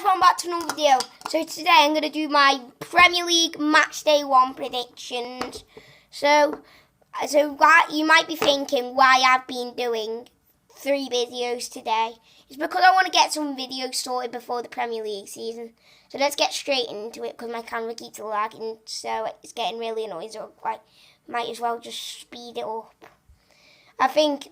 Welcome back to another video. So today I'm going to do my Premier League Match Day 1 predictions. So you might be thinking why I've been doing 3 videos today. It's because I want to get some videos sorted before the Premier League season. So let's get straight into it because my camera keeps lagging, so it's getting really annoying. So I might as well just speed it up. I think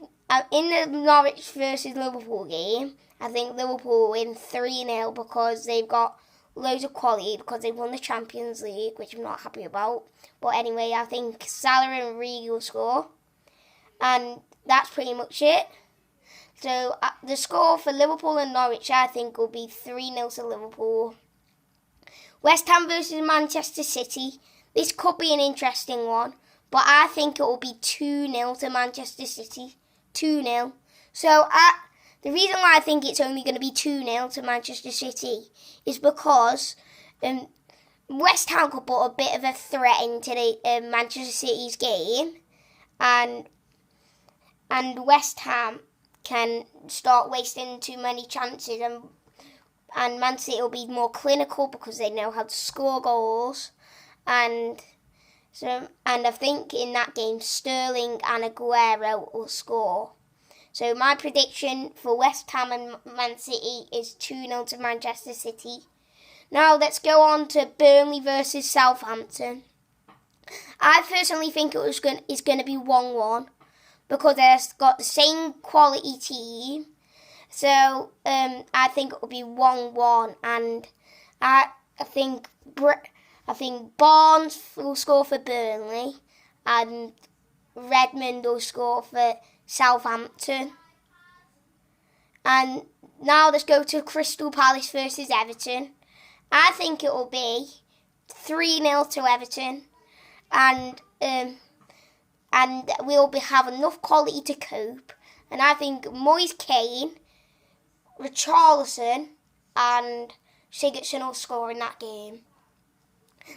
in the Norwich versus Liverpool game, I think Liverpool win 3-0 because they've got loads of quality, because they've won the Champions League, which I'm not happy about. But anyway, I think Salah and Origi will score. And that's pretty much it. So the score for Liverpool and Norwich, I think, will be 3-0 to Liverpool. West Ham versus Manchester City. This could be an interesting one, but I think it will be 2-0 to Manchester City. 2-0. So the reason why I think it's only going to be 2-0 to Manchester City is because West Ham could put a bit of a threat into the Manchester City's game, and West Ham can start wasting too many chances, and Man City will be more clinical because they know how to score goals, and I think in that game Sterling and Aguero will score. So my prediction for West Ham and Man City is 2-0 to Manchester City. Now let's go on to Burnley versus Southampton. I personally think it's going to be 1-1 because they've got the same quality team. So I think it will be 1-1, and I think Barnes will score for Burnley and Redmond will score for Southampton. And now let's go to Crystal Palace versus Everton. I think it will be 3-0 to Everton, and we'll have enough quality to cope. And I think Moise Kean, Richarlison and Sigurdsson will score in that game.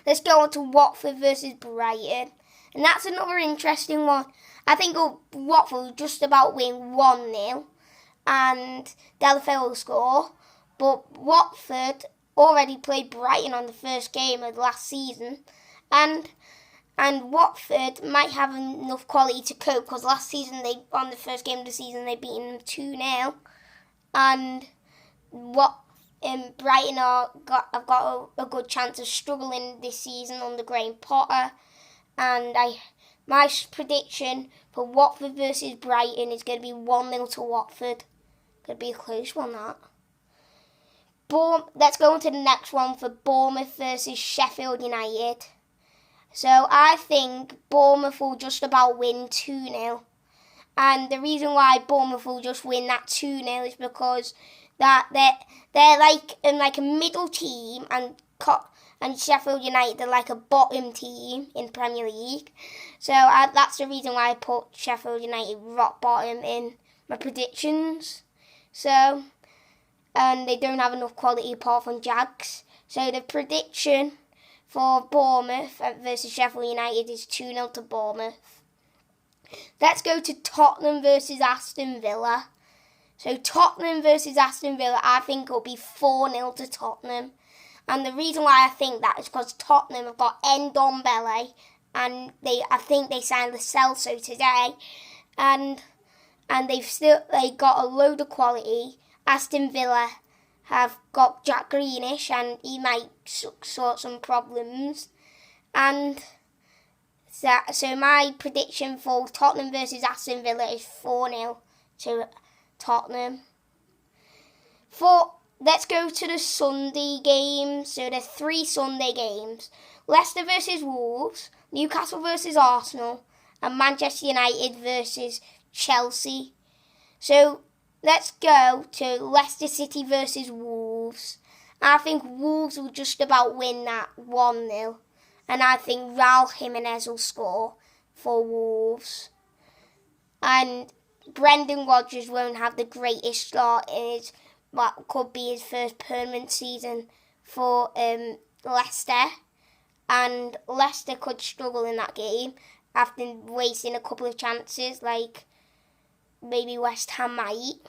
Let's go on to Watford versus Brighton. And that's another interesting one. I think Watford will just about win 1-0 and Delafeu will score. But Watford already played Brighton on the first game of last season. And Watford might have enough quality to cope because last season, on the first game of the season, they beat them 2-0. And Brighton have got a good chance of struggling this season under Graham Potter. And my prediction for Watford versus Brighton is going to be 1-0 to Watford. Going to be a close one, that. Let's go on to the next one for Bournemouth versus Sheffield United. So I think Bournemouth will just about win 2-0. And the reason why Bournemouth will just win that 2-0 is because that they're like a middle team, and Sheffield United are like a bottom team in Premier League. So that's the reason why I put Sheffield United rock bottom in my predictions. So, and they don't have enough quality apart from Jags. So the prediction for Bournemouth versus Sheffield United is 2-0 to Bournemouth. Let's go to Tottenham versus Aston Villa. So Tottenham versus Aston Villa, I think it'll be 4-0 to Tottenham. And the reason why I think that is because Tottenham have got Ndombele, and I think they signed Lo Celso today, and they got a load of quality. Aston Villa have got Jack Grealish, and he might sort some problems. And so my prediction for Tottenham versus Aston Villa is 4-0 to Tottenham. Let's go to the Sunday games. So there's 3 Sunday games. Leicester versus Wolves, Newcastle versus Arsenal, and Manchester United versus Chelsea. So let's go to Leicester City versus Wolves. I think Wolves will just about win that 1-0. And I think Raul Jimenez will score for Wolves. And Brendan Rodgers won't have the greatest start in what could be his first permanent season for Leicester. And Leicester could struggle in that game after wasting a couple of chances, like maybe West Ham might.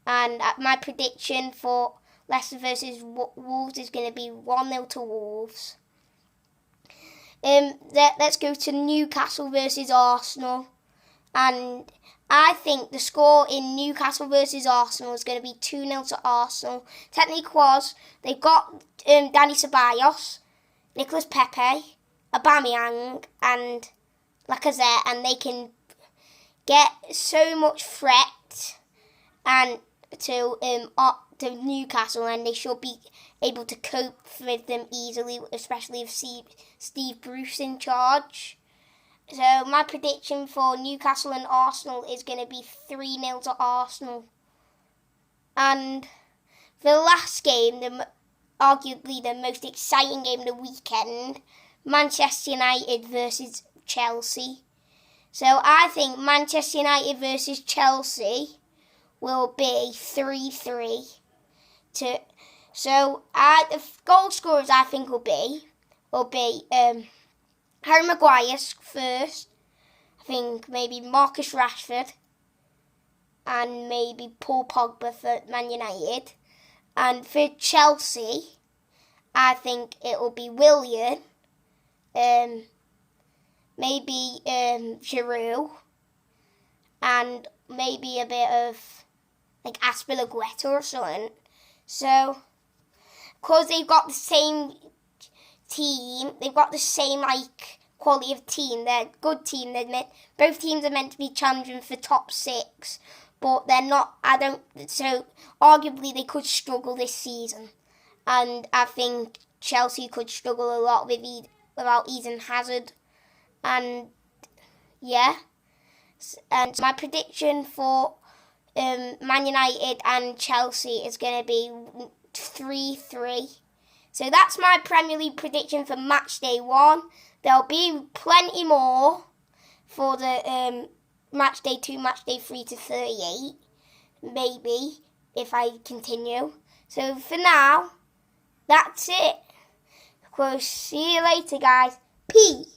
And my prediction for Leicester versus Wolves is going to be 1-0 to Wolves. Let's go to Newcastle versus Arsenal. And I think the score in Newcastle versus Arsenal is going to be 2-0 to Arsenal. Technically, because they've got Dani Ceballos, Nicolas Pepe, Aubameyang, and Lacazette, and they can get so much threat and to Newcastle, and they should be able to cope with them easily, especially with Steve Bruce in charge. So my prediction for Newcastle and Arsenal is going to be 3-0 to Arsenal. And the last game, arguably the most exciting game of the weekend, Manchester United versus Chelsea. So I think Manchester United versus Chelsea will be 3-3. So the goal scorers I think will be Harry Maguire first. I think maybe Marcus Rashford and maybe Paul Pogba for Man United. And for Chelsea, I think it will be Willian, maybe Giroud, and maybe a bit of like Aspilicueta or something. So, because they've got the same team, they've got the same quality of team. They're a good team. Both teams are meant to be challenging for top 6, but they're not. So arguably they could struggle this season, and I think Chelsea could struggle a lot without Eden Hazard, and yeah. And my prediction for Man United and Chelsea is going to be 3-3. So that's my Premier League prediction for match day 1. There'll be plenty more for the match day 2, match day 3 to 38. Maybe, if I continue. So for now, that's it. We'll see you later, guys. Peace.